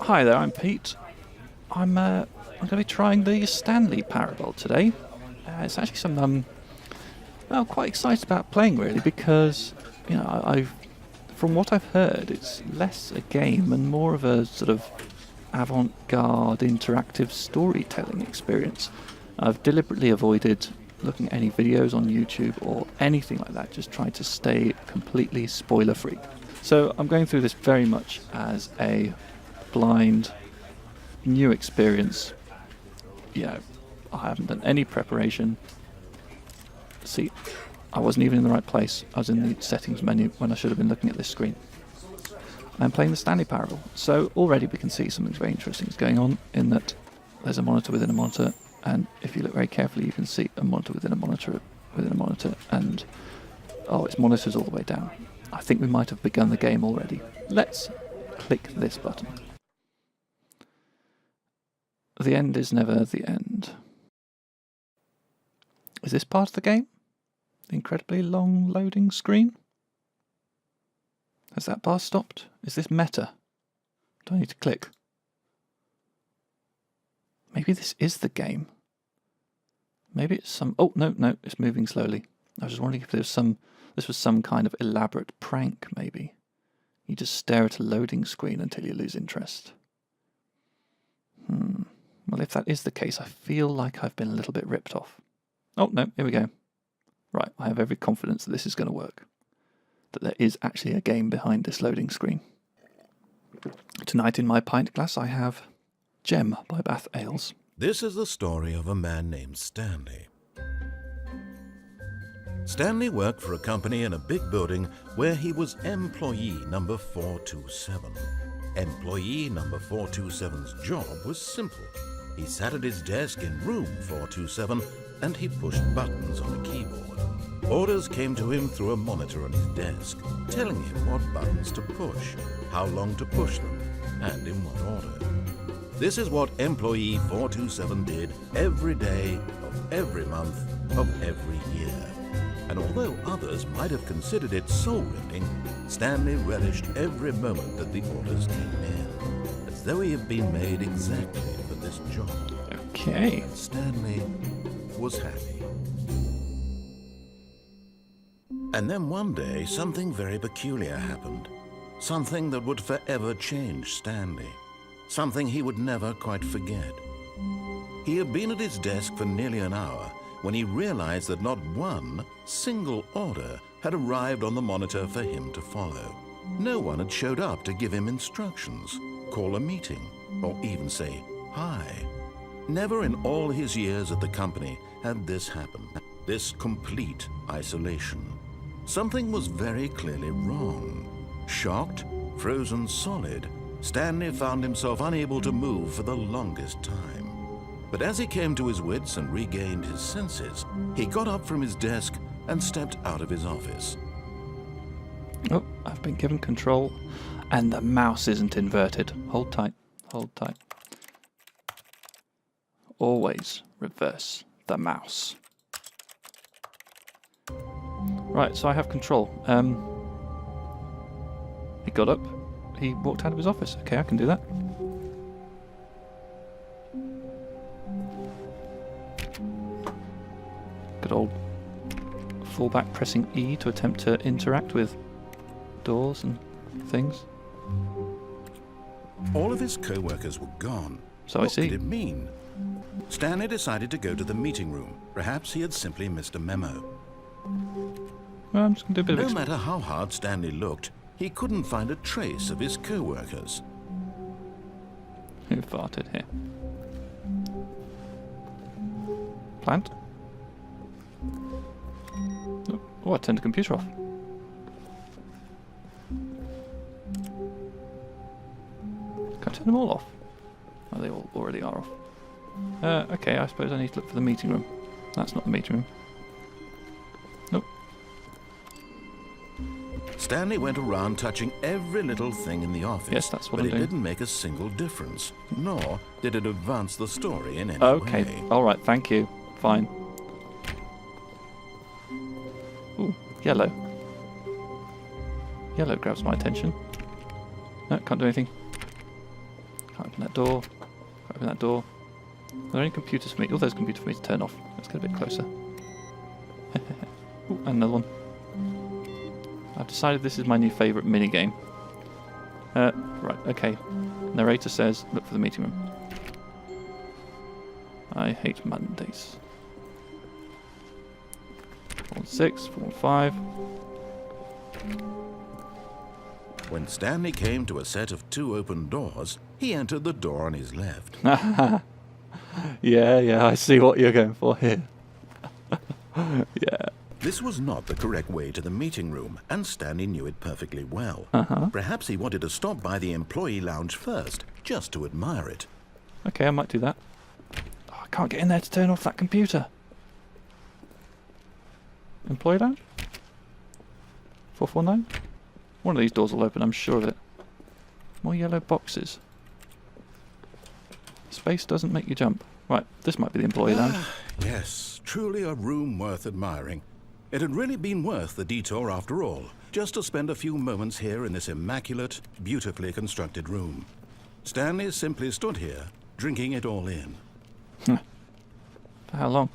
Hi there, I'm Pete. I'm going to be trying the Stanley Parable today. It's actually something I'm quite excited about playing, really, because I've from what I've heard, it's less a game and more of a sort of avant-garde interactive storytelling experience. I've deliberately avoided looking at any videos on YouTube or anything like that, just tried to stay completely spoiler-free. So I'm going through this very much as a blind, new experience. I haven't done any preparation. See, I wasn't even in the right place. I was in the settings menu when I should have been looking at this screen. I'm playing the Stanley Parable, so already we can see something very interesting is going on in that there's a monitor within a monitor, and if you look very carefully you can see a monitor within a monitor within a monitor, and it's monitors all the way down. I think we might have begun the game already. Let's click this button. The end is never the end. Is this part of the game? The incredibly long loading screen? Has that bar stopped? Is this meta? Do I need to click? Maybe this is the game. Maybe it's some... Oh, no, it's moving slowly. I was just wondering if this was some kind of elaborate prank, maybe. You just stare at a loading screen until you lose interest. Well, if that is the case, I feel like I've been a little bit ripped off. Oh, no, here we go. Right, I have every confidence that this is going to work. That there is actually a game behind this loading screen. Tonight in my pint glass I have Gem by Bath Ales. This is the story of a man named Stanley. Stanley worked for a company in a big building where he was employee number 427. Employee number 427's job was simple. He sat at his desk in room 427 and he pushed buttons on a keyboard. Orders came to him through a monitor on his desk, telling him what buttons to push, how long to push them, and in what order. This is what employee 427 did every day of every month of every year. And although others might have considered it soul-rending, Stanley relished every moment that the orders came in, as though he had been made exactly for this job. Okay. Stanley was happy. And then one day, something very peculiar happened. Something that would forever change Stanley. Something he would never quite forget. He had been at his desk for nearly an hour when he realized that not one single order had arrived on the monitor for him to follow. No one had showed up to give him instructions, call a meeting, or even say hi. Never in all his years at the company had this happened. This complete isolation. Something was very clearly wrong. Shocked, frozen solid, Stanley found himself unable to move for the longest time. But as he came to his wits and regained his senses, he got up from his desk and stepped out of his office. Oh, I've been given control, and the mouse isn't inverted. Hold tight, hold tight. Always reverse the mouse. Right, so I have control. He got up, he walked out of his office. Okay, I can do that. Good old fallback pressing E to attempt to interact with doors and things. All of his co-workers were gone. So what I see. What did it mean? Stanley decided to go to the meeting room. Perhaps he had simply missed a memo. Well, I'm just going to do a bit of No matter how hard Stanley looked, he couldn't find a trace of his co-workers. Who farted here? Plant? Oh, I turned the computer off. Can I turn them all off? Oh, they all already are off. Okay, I suppose I need to look for the meeting room. That's not the meeting room. Nope. Stanley went around touching every little thing in the office. Yes, that's what but I'm it doing. didn't make a single difference, nor did it advance the story in any way. Okay, alright, thank you. Fine. Ooh, yellow. Yellow grabs my attention. No, can't do anything. Can't open that door. Can't open that door. Are there any computers for me? Oh, there's a computer for me to turn off. Let's get a bit closer. Ooh, another one. I've decided this is my new favourite minigame. Right, okay. Narrator says, look for the meeting room. I hate Mondays. 416, 415. When Stanley came to a set of 2 open doors, he entered the door on his left. Yeah, I see what you're going for here. Yeah. This was not the correct way to the meeting room, and Stanley knew it perfectly well. Perhaps he wanted to stop by the employee lounge first, just to admire it. Okay, I might do that. Oh, I can't get in there to turn off that computer. Employee lounge? 449? One of these doors will open, I'm sure of it. More yellow boxes. Space doesn't make you jump. Right, this might be the employee lounge. Yes, truly a room worth admiring. It had really been worth the detour after all, just to spend a few moments here in this immaculate, beautifully constructed room. Stanley simply stood here, drinking it all in. For how long?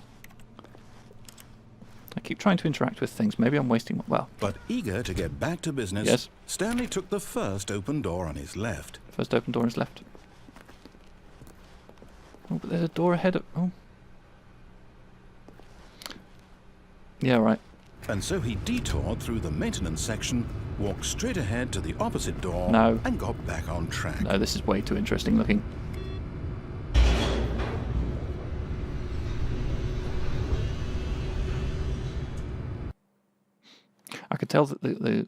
I keep trying to interact with things. Maybe I'm wasting... Well, But eager to get back to business, yes. Stanley took the first open door on his left. First open door is left. Oh, but there's a door ahead of... Oh. Yeah, right. And so he detoured through the maintenance section, walked straight ahead to the opposite door, No. and got back on track. No, this is way too interesting looking. I could tell that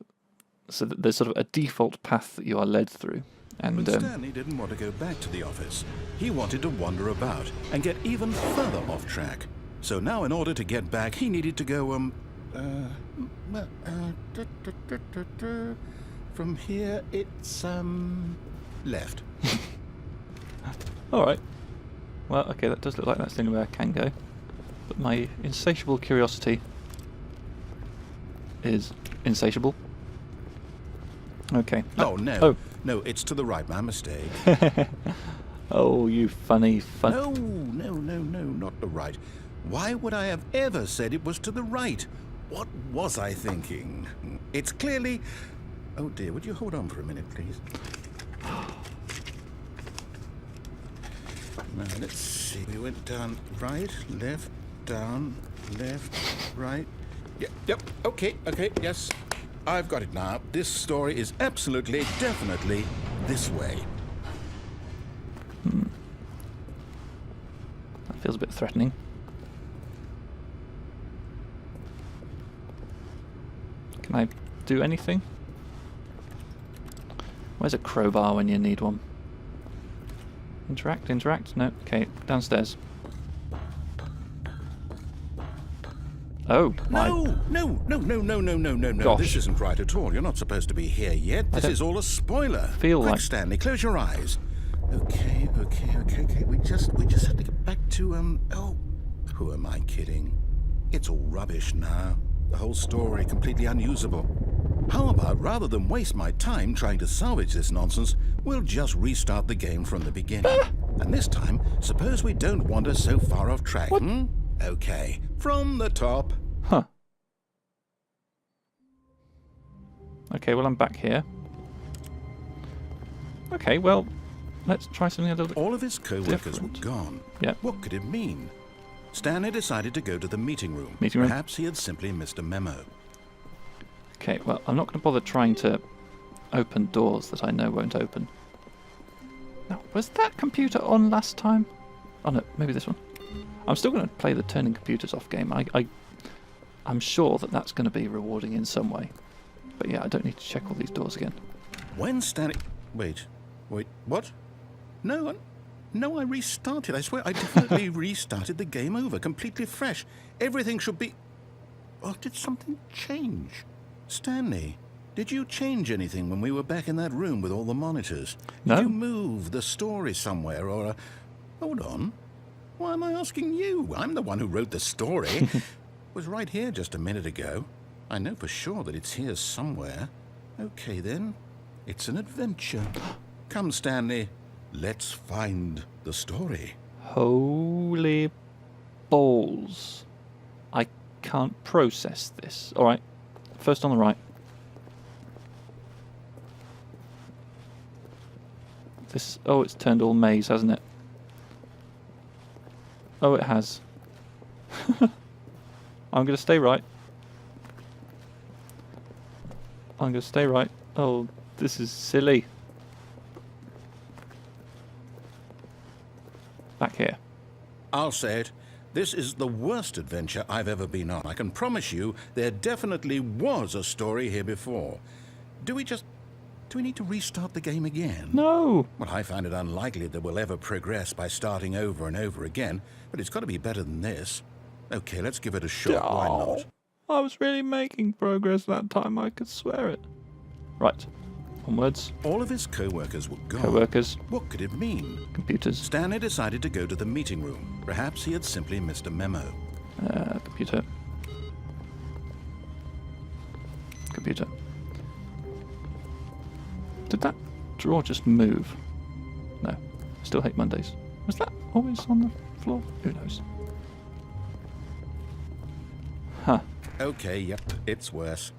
so that there's sort of a default path that you are led through. And But Stanley didn't want to go back to the office. He wanted to wander about and get even further off track. So now in order to get back, he needed to go, from here it's, left. Alright. Well, okay, that does look like that's the only way I can go. But my insatiable curiosity is insatiable. Okay. Oh, no. Oh. No, it's to the right, my mistake. Oh, you funny fun... No, not the right. Why would I have ever said it was to the right? What was I thinking? It's clearly... Oh dear, would you hold on for a minute, please? Now, let's see. We went down right, left, down, left, right. Yep, okay, yes. I've got it now. This story is absolutely, definitely this way. That feels a bit threatening. Can I do anything? Where's a crowbar when you need one? Interact? No. Okay, downstairs. Oh, my... No. Gosh. This isn't right at all. You're not supposed to be here yet. This is all a spoiler. Feel Quick, like... Stanley, close your eyes. Okay. We just have to get back to, oh, who am I kidding? It's all rubbish now. The whole story completely unusable. How about, rather than waste my time trying to salvage this nonsense, we'll just restart the game from the beginning. And this time, suppose we don't wander so far off track, Okay, from the top. Huh. Okay, well, I'm back here. Okay, well, let's try something a little bit All of his co-workers were different. gone. Yep. What could it mean? Stanley decided to go to the meeting room. Meeting room? Perhaps he had simply missed a memo. Okay, well, I'm not going to bother trying to open doors that I know won't open. Now, was that computer on last time? Oh, no, maybe this one. I'm still going to play the turning computers off game. I'm sure that that's going to be rewarding in some way. But yeah, I don't need to check all these doors again. When Stanley... Wait, what? No, I restarted. I swear, I definitely restarted the game over, completely fresh. Everything should be... Oh, did something change? Stanley, did you change anything when we were back in that room with all the monitors? No. Did you move the story somewhere, or... Hold on. Why am I asking you? I'm the one who wrote the story. It was right here just a minute ago. I know for sure that it's here somewhere. Okay, then. It's an adventure. Come, Stanley. Let's find the story. Holy balls. I can't process this. Alright, first on the right. This, oh, it's turned all maze, hasn't it? Oh, it has. I'm going to stay right. I'm going to stay right. Oh, this is silly. Back here. I'll say it. This is the worst adventure I've ever been on. I can promise you there definitely was a story here before. Do we need to restart the game again? No! Well, I find it unlikely that we'll ever progress by starting over and over again, but it's got to be better than this. Okay, let's give it a shot. Why not? I was really making progress that time, I could swear it. Right, onwards. All of his co-workers were gone. Co-workers. What could it mean? Computers. Stanley decided to go to the meeting room. Perhaps he had simply missed a memo. Computer. Computer. Did that drawer just move? No. Still hate Mondays. Was that always on the floor? Who knows? Huh. Okay, yep, it's worse.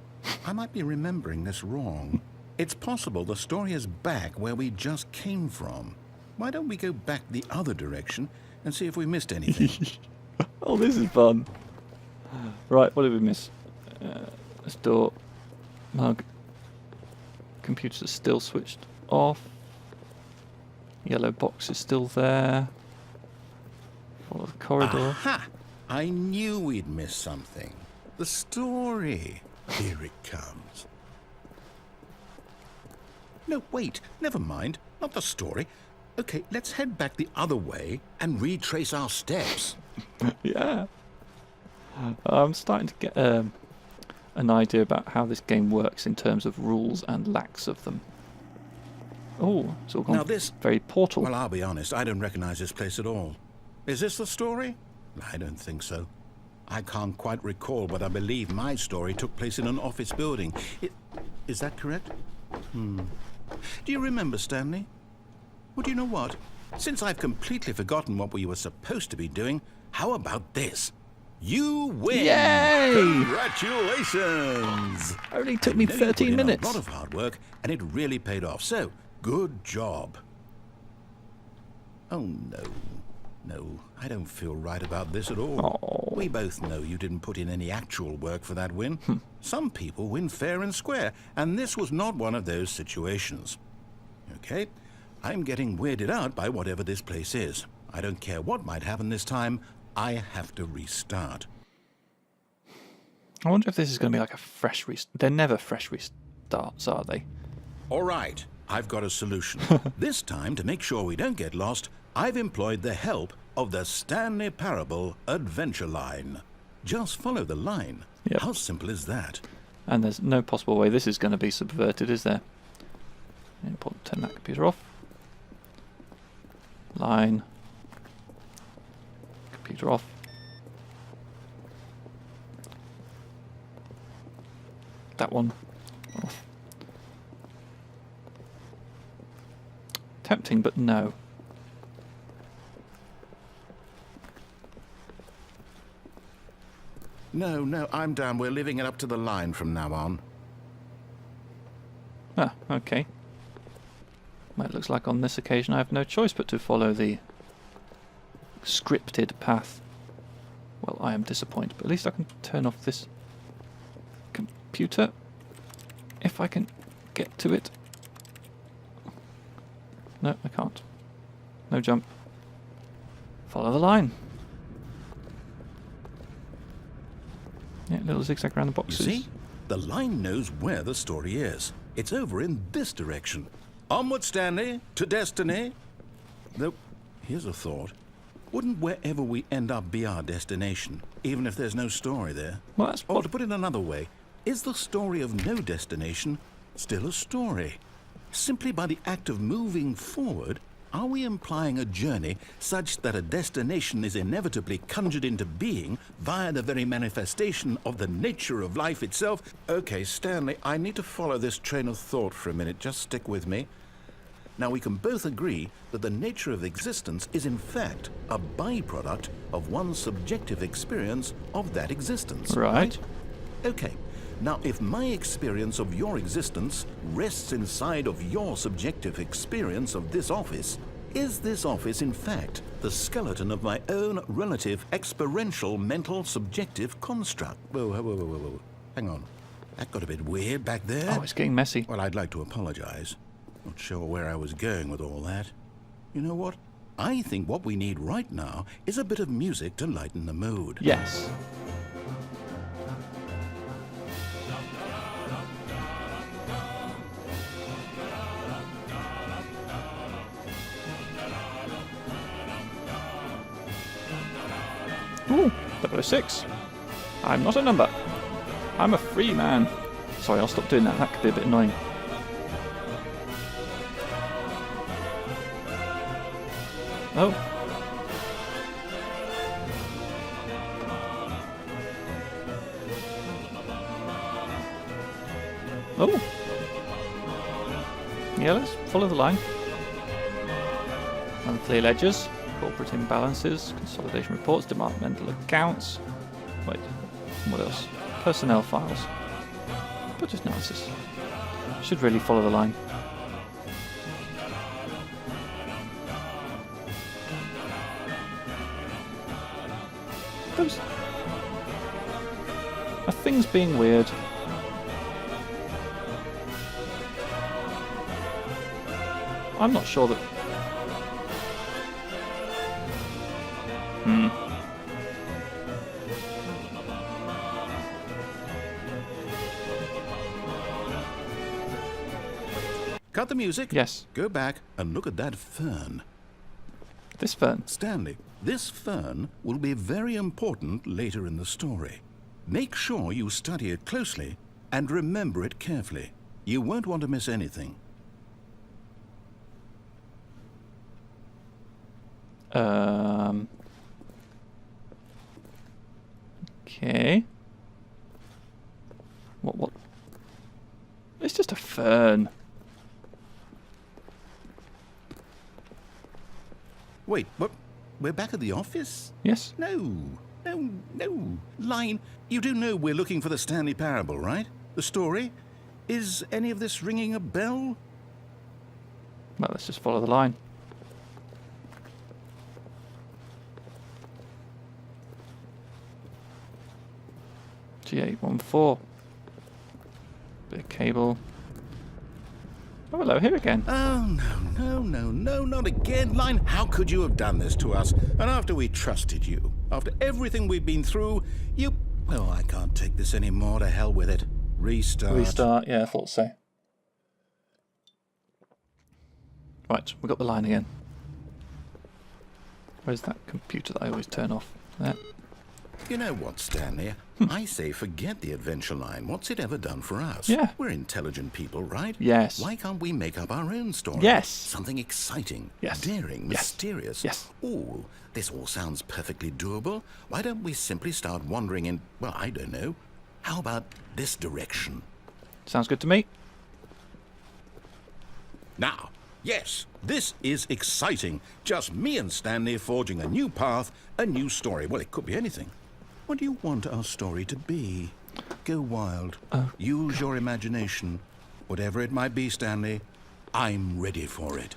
I might be remembering this wrong. It's possible the story is back where we just came from. Why don't we go back the other direction and see if we missed anything? Oh, this is fun. Right, what did we miss? This door. Mug. Computers are still switched off. Yellow box is still there. Follow the corridor. Aha! I knew we'd miss something. The story. Here it comes. No, wait. Never mind. Not the story. Okay, let's head back the other way and retrace our steps. Yeah. I'm starting to get an idea about how this game works in terms of rules and lacks of them. Oh, it's all gone Now this... very Portal. Well, I'll be honest. I don't recognize this place at all. Is this the story? I don't think so. I can't quite recall, but I believe my story took place in an office building. Is that correct? Do you remember, Stanley? Well, do you know what? Since I've completely forgotten what we were supposed to be doing, how about this? You win! Yay! Congratulations! Only took me You put 13 in minutes. A lot of hard work, and it really paid off. So, good job. Oh, no. No, I don't feel right about this at all. Oh. We both know you didn't put in any actual work for that win. Some people win fair and square, and this was not one of those situations. Okay, I'm getting weirded out by whatever this place is. I don't care what might happen this time. I have to restart. I wonder if this is going to be like a fresh restart. They're never fresh restarts, are they? All right, I've got a solution. This time, to make sure we don't get lost, I've employed the help of the Stanley Parable Adventure Line. Just follow the line. Yep. How simple is that? And there's no possible way this is going to be subverted, is there? Important, turn that computer off. Line. Computer off. That one off. Tempting, but no. No, I'm down. We're leaving it up to the line from now on. Ah, okay. Well, it looks like on this occasion I have no choice but to follow the scripted path. Well, I am disappointed, but at least I can turn off this computer if I can get to it. No, I can't. No jump. Follow the line. Yeah, little zigzag around the You boxes. see? The line knows where the story is. It's over in this direction. Onward, Stanley, to destiny. Though, here's a thought. Wouldn't wherever we end up be our destination, even if there's no story there? Well, that's Or what... to put it another way, is the story of no destination still a story? Simply by the act of moving forward, are we implying a journey such that a destination is inevitably conjured into being via the very manifestation of the nature of life itself? Okay, Stanley, I need to follow this train of thought for a minute. Just stick with me. Now we can both agree that the nature of existence is in fact a byproduct of one's subjective experience of that existence. Right. Okay. Now, if my experience of your existence rests inside of your subjective experience of this office, is this office in fact the skeleton of my own relative experiential mental subjective construct? Whoa. Hang on. That got a bit weird back there. Oh, it's getting messy. Well, I'd like to apologize. Not sure where I was going with all that. You know what? I think what we need right now is a bit of music to lighten the mood. Yes. Ooh, 006. I'm not a number. I'm a free man. Sorry, I'll stop doing that. That could be a bit annoying. Oh. Oh. Yeah, let's follow the line. Monthly ledgers, corporate imbalances, consolidation reports, departmental accounts. Wait, what else? Personnel files. Budget analysis. Should really follow the line. Are things being weird? I'm not sure that... Cut the music. Yes. Go back and look at that fern. This fern. Stanley, this fern will be very important later in the story. Make sure you study it closely and remember it carefully. You won't want to miss anything. Okay. What? It's just a fern. Wait, what? We're back at the office? Yes. No. Line, you do know we're looking for the Stanley Parable, right? The story? Is any of this ringing a bell? Well, let's just follow the line. G814. Bit of cable. Oh, hello, here again. Oh, no, not again. Line, how could you have done this to us? And after we trusted you, after everything we've been through, you... Oh, I can't take this anymore. To hell with it. Restart. Yeah, I thought so. Right, we got the line again. Where's that computer that I always turn off? There. You know what, Stanley? I say forget the adventure line. What's it ever done for us? Yeah. We're intelligent people, right? Yes. Why can't we make up our own story? Yes. Something exciting, Yes. daring, Yes. mysterious. Yes. Ooh, this all sounds perfectly doable. Why don't we simply start wandering in, well, I don't know. How about this direction? Sounds good to me. Now, yes, this is exciting. Just me and Stanley forging a new path, a new story. Well, it could be anything. What do you want our story to be? Go wild. Use your imagination. Whatever it might be, Stanley, I'm ready for it.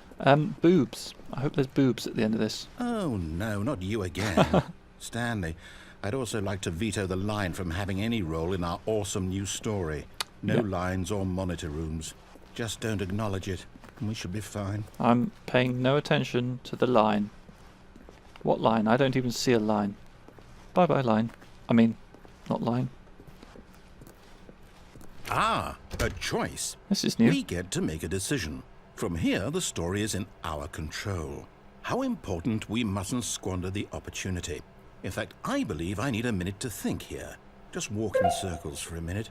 Boobs. I hope there's boobs at the end of this. Oh, no, not you again. Stanley, I'd also like to veto the line from having any role in our awesome new story. No Yep. lines or monitor rooms. Just don't acknowledge it, and we should be fine. I'm paying no attention to the line. What line? I don't even see a line. Bye-bye, line. I mean, not line. Ah, a choice. This is new. We get to make a decision. From here, the story is in our control. How important we mustn't squander the opportunity. In fact, I believe I need a minute to think here. Just walk in circles for a minute.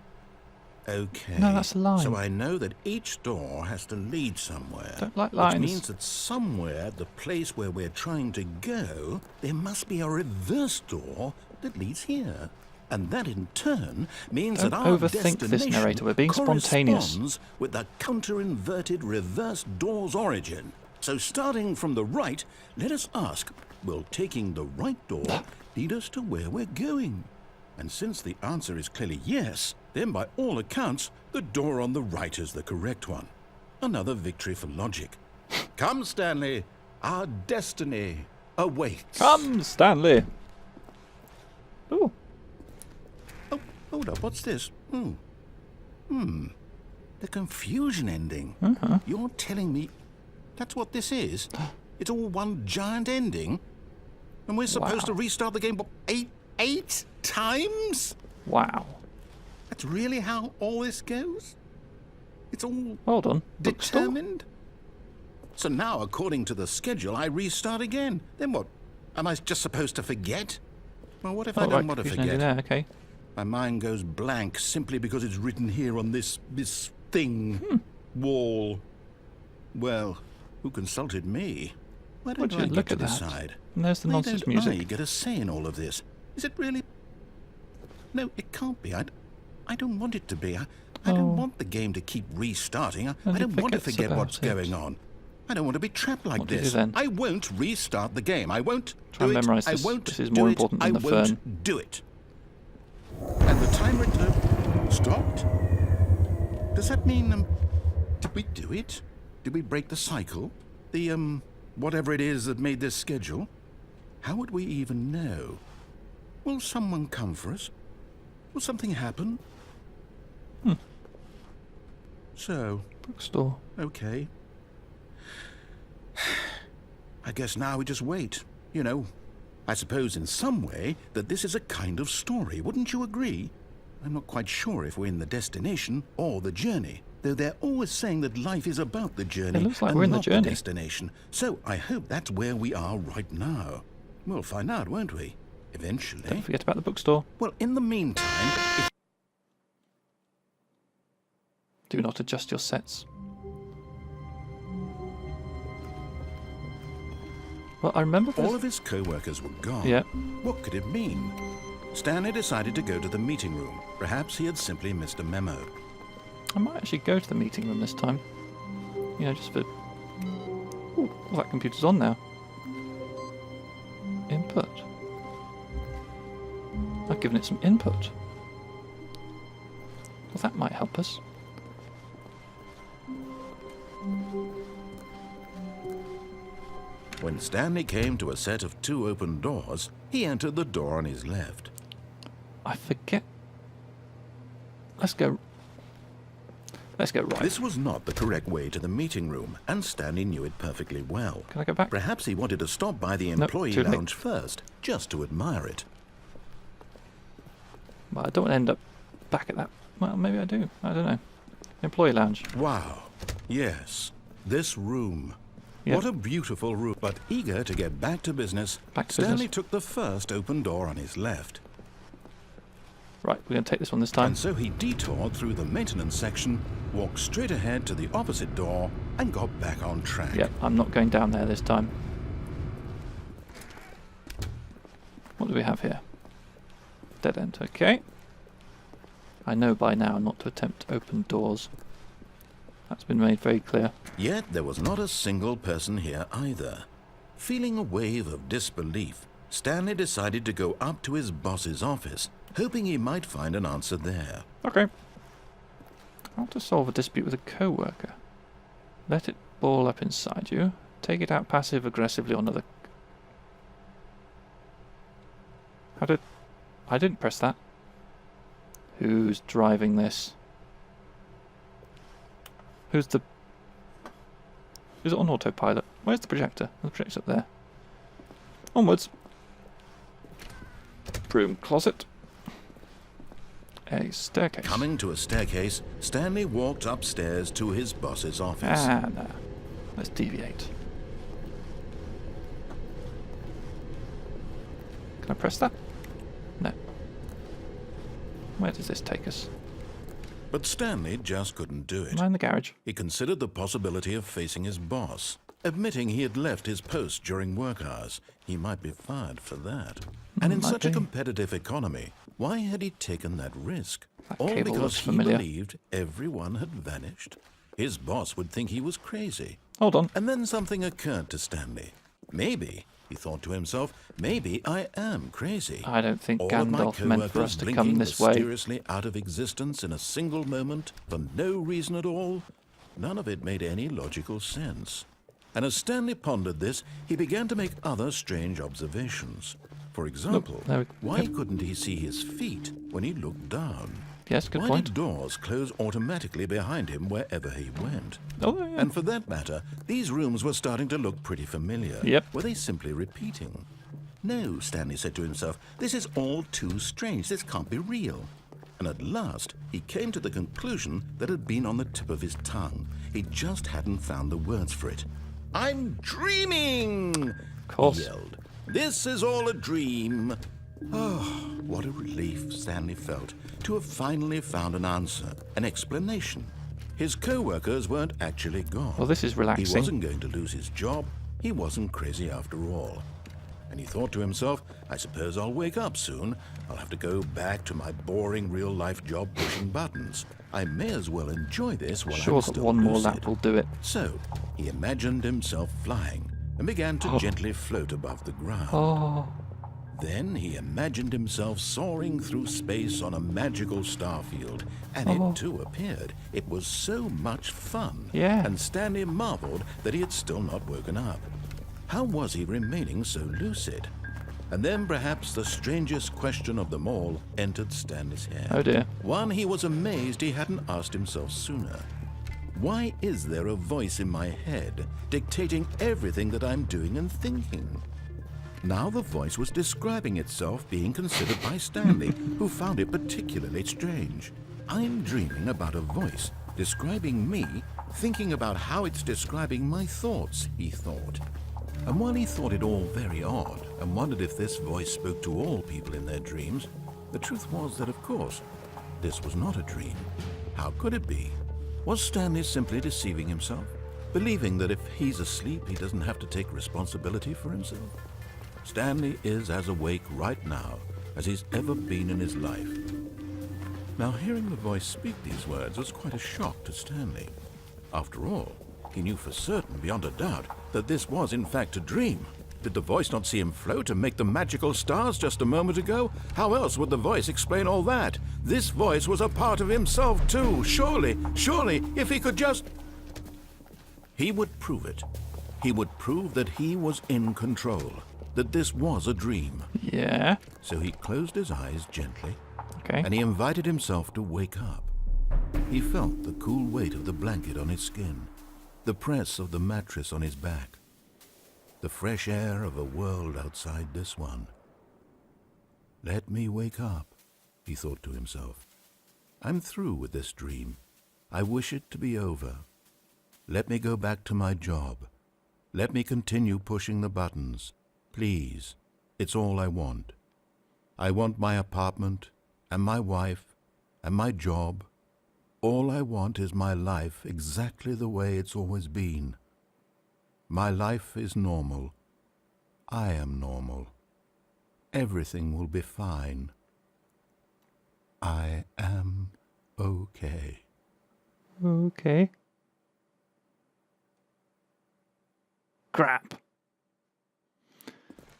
Okay. No, that's a line. So I know that each door has to lead somewhere. Don't like lines. Which means that somewhere, the place where we're trying to go, there must be a reverse door that leads here. And that in turn means Don't that our overthink this, destination narrator. We're being spontaneous. corresponds with the counter-inverted reverse door's origin. So starting from the right, let us ask, will taking the right door lead us to where we're going? And since the answer is clearly yes, then by all accounts, the door on the right is the correct one. Another victory for logic. Come, Stanley, our destiny awaits. Come, Stanley. Ooh. Oh, hold up, what's this? The confusion ending. You're telling me that's what this is? It's all one giant ending? And we're supposed to restart the game, what, eight times? Wow. That's really how all this goes? It's all Hold on. Bookstore? determined? So now, according to the schedule, I restart again. Then what? Am I just supposed to forget? Well, what if I don't want to confusion ending forget? there, okay. My mind goes blank simply because it's written here on this thing. Wall. Well, who consulted me? Why don't Would you I get look to at that? decide? And there's the Why nonsense don't music. I get a say in all of this? Is it really? No, it can't be. I don't want it to be. I don't want the game to keep restarting. I And don't it want to forgets forget what's about it. going on. I don't want to be trapped like What do you do this. then? I won't restart the game. I won't Try do and it. memorise I this. won't This is do more it. important I than the won't fern. do it. And the timer stopped? Does that mean, did we do it? Did we break the cycle? The, whatever it is that made this schedule? How would we even know? Will someone come for us? Will something happen? So, Bookstore. okay. I guess now we just wait. You know, I suppose in some way that this is a kind of story, wouldn't you agree? I'm not quite sure if we're in the destination or the journey, though they're always saying that life is about the journey It looks like and we're in the not journey. destination. So I hope that's where we are right now. We'll find out, won't we? Eventually. Don't forget about the bookstore. Well, in the meantime, if Do not adjust your sets. Well, I remember all this. of his co-workers were gone, Yeah. what could it mean? Stanley decided to go to the meeting room. Perhaps he had simply missed a memo. I might actually go to the meeting room this time. You know, just for... Ooh, well, that computer's on now. Input. I've given it some input. Well, that might help us. When Stanley came to a set of 2 open doors, he entered the door on his left. I forget. Let's go right. This was not the correct way to the meeting room, and Stanley knew it perfectly well. Can I go back? Perhaps he wanted to stop by the Nope, employee too late. lounge first, just to admire it. Well, I don't want to end up back at that. Well, maybe I do. I don't know. Employee lounge. Wow. Yes, this room. Yep. What a beautiful room. But eager to get back to business, Back to Stanley business. took the first open door on his left. Right, we're going to take this one this time. And so he detoured through the maintenance section, walked straight ahead to the opposite door, and got back on track. Yep, I'm not going down there this time. What do we have here? Dead end, okay. I know by now not to attempt to open doors. That's been made very clear. Yet there was not a single person here either. Feeling a wave of disbelief, Stanley decided to go up to his boss's office, hoping he might find an answer there. Okay. How to solve a dispute with a co-worker. Let it ball up inside you. Take it out passive-aggressively on other... I didn't press that. Who's driving this? Is it on autopilot? Where's the projector? The projector's up there. Onwards. Broom closet. A staircase. Coming to a staircase, Stanley walked upstairs to his boss's office. No. Let's deviate. Can I press that? No. Where does this take us? But Stanley just couldn't do it. Am I in the garage? He considered the possibility of facing his boss. Admitting he had left his post during work hours, he might be fired for that. And in Might such a be. competitive economy, Why had he taken that risk? That All cable because looks he familiar. believed everyone had vanished? His boss would think he was crazy. Hold on. And then something occurred to Stanley. Maybe, he thought to himself, maybe I am crazy. I don't think All of my Gandalf meant for co-workers us to blinking come this way. mysteriously out of existence in a single moment for no reason at all. None of it made any logical sense. And as Stanley pondered this, he began to make other strange observations. For example, why couldn't he see his feet when he looked down? Yes, good Why point. did doors close automatically behind him wherever he went? Oh, yeah. And for that matter, these rooms were starting to look pretty familiar. Yep. Were they simply repeating? No, Stanley said to himself, this is all too strange. This can't be real. And at last, he came to the conclusion that had been on the tip of his tongue. He just hadn't found the words for it. I'm dreaming! Of course. He yelled. This is all a dream. Oh, what a relief Stanley felt to have finally found an answer, an explanation. His co-workers weren't actually gone. Well, this is relaxing. He wasn't going to lose his job. He wasn't crazy after all. And he thought to himself, I suppose I'll wake up soon. I'll have to go back to my boring real-life job pushing buttons. I may as well enjoy this while Sure I'm that still one more lucid. lap will do it. So, he imagined himself flying and began to gently float above the ground. Oh, Then he imagined himself soaring through space on a magical starfield, and Oh. it too appeared. It was so much fun. Yeah. And Stanley marveled that he had still not woken up. How was he remaining so lucid? And then perhaps the strangest question of them all entered Stanley's head. oh dear. One he was amazed he hadn't asked himself sooner. Why is there a voice in my head dictating everything that I'm doing and thinking? Now the voice was describing itself being considered by Stanley, who found it particularly strange. I'm dreaming about a voice describing me, thinking about how it's describing my thoughts, he thought. And while he thought it all very odd and wondered if this voice spoke to all people in their dreams, the truth was that, of course, this was not a dream. How could it be? Was Stanley simply deceiving himself, believing that if he's asleep, he doesn't have to take responsibility for himself? Stanley is as awake right now as he's ever been in his life. Now, hearing the voice speak these words was quite a shock to Stanley. After all, he knew for certain, beyond a doubt, that this was in fact a dream. Did the voice not see him float and make the magical stars just a moment ago? How else would the voice explain all that? This voice was a part of himself too. Surely, if he could just... He would prove it. He would prove that he was in control, that this was a dream. Yeah. So he closed his eyes gently, Okay. and he invited himself to wake up. He felt the cool weight of the blanket on his skin, the press of the mattress on his back, the fresh air of a world outside this one. Let me wake up, he thought to himself. I'm through with this dream. I wish it to be over. Let me go back to my job. Let me continue pushing the buttons. Please, it's all I want. I want my apartment, and my wife, and my job. All I want is my life exactly the way it's always been. My life is normal. I am normal. Everything will be fine. I am okay. Okay. Crap.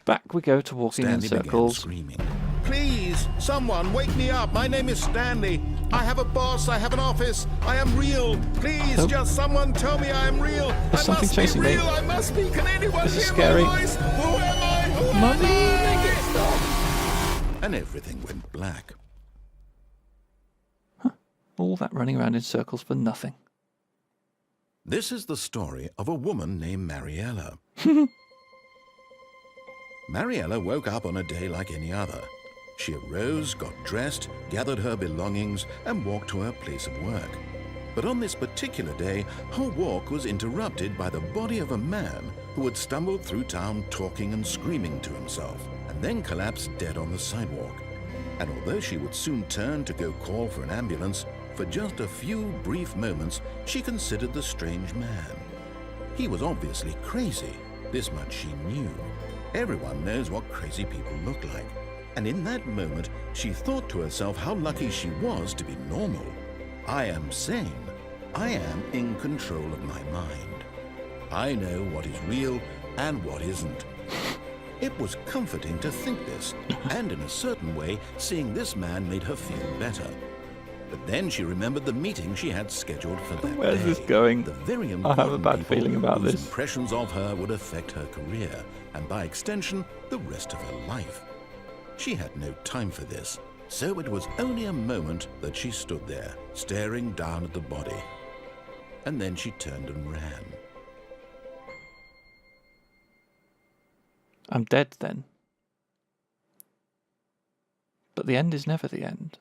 Back we go to walking Stanley in began circles. screaming. Please, someone, wake me up. My name is Stanley. I have a boss. I have an office. I am real. Please, Oh. just someone tell me I am real. There's something chasing me. I must be. Can anyone This is hear scary. my voice? Who am I? Who Mummy, am I? make it stop. And everything went black. All that running around in circles for nothing. This is the story of a woman named Mariella. Mariella woke up on a day like any other. She arose, got dressed, gathered her belongings, and walked to her place of work. But on this particular day, her walk was interrupted by the body of a man who had stumbled through town talking and screaming to himself, and then collapsed dead on the sidewalk. And although she would soon turn to go call for an ambulance, for just a few brief moments, she considered the strange man. He was obviously crazy. This much she knew. Everyone knows what crazy people look like. And in that moment, she thought to herself how lucky she was to be normal. I am sane. I am in control of my mind. I know what is real and what isn't. It was comforting to think this, and in a certain way, seeing this man made her feel better. But then she remembered the meeting she had scheduled for that Where's day. this going? The very I important have a bad people feeling about whose this. impressions of her would affect her career, and by extension, the rest of her life. She had no time for this, so it was only a moment that she stood there, staring down at the body. And then she turned and ran. I'm dead then. But the end is never the end.